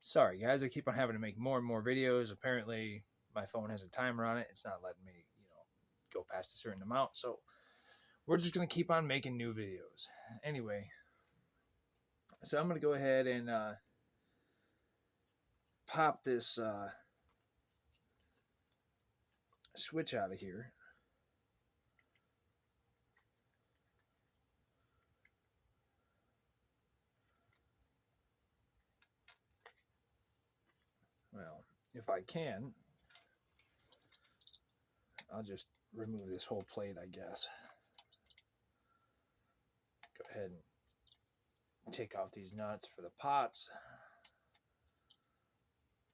Sorry guys, I keep on having to make more and more videos. Apparently my phone has a timer on it. It's not letting me, go past a certain amount. So we're just going to keep on making new videos. Anyway, so I'm going to go ahead and pop this switch out of here. Well, if I can, I'll just remove this whole plate, I guess. Go ahead and take off these nuts for the pots.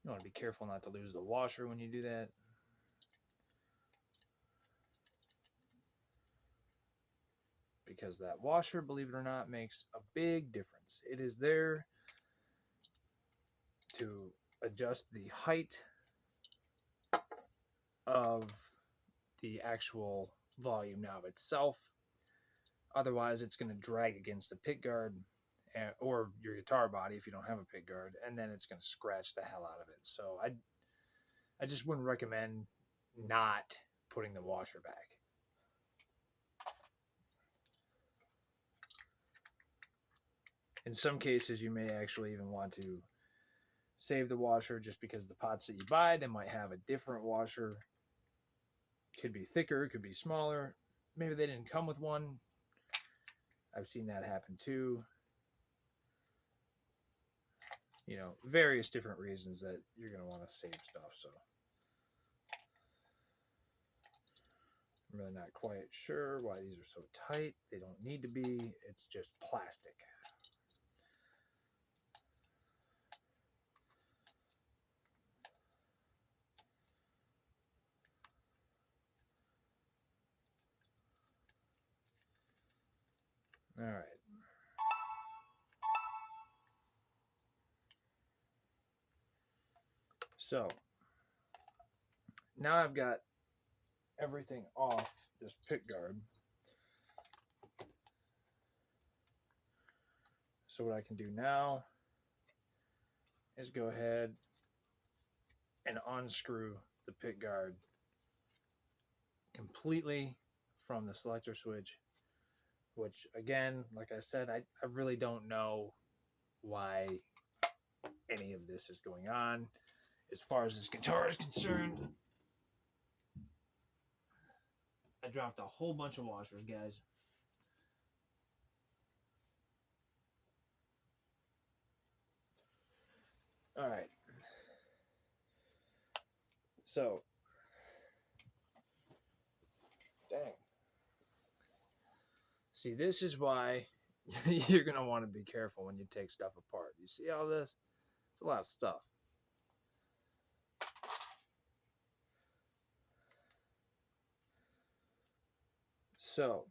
You want to be careful not to lose the washer when you do that. Because that washer, believe it or not, makes a big difference. It is there to adjust the height of the actual volume knob itself. Otherwise, it's going to drag against the pick guard or your guitar body if you don't have a pick guard, and then it's going to scratch the hell out of it. So I just wouldn't recommend not putting the washer back. In some cases, you may actually even want to save the washer just because the pots that you buy, they might have a different washer. Could be thicker, could be smaller. Maybe they didn't come with one. I've seen that happen too. Various different reasons that you're going to want to save stuff. So I'm really not quite sure why these are so tight. They don't need to be. It's just plastic. All right. So now I've got everything off this pick guard. So what I can do now is go ahead and unscrew the pick guard completely from the selector switch, which again, like I said, I really don't know why any of this is going on. As far as this guitar is concerned, I dropped a whole bunch of washers, guys. All right. So, dang. See, this is why you're going to want to be careful when you take stuff apart. You see all this? It's a lot of stuff. So,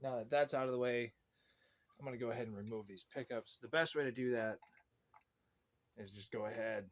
now that that's out of the way, I'm going to go ahead and remove these pickups. The best way to do that is just go ahead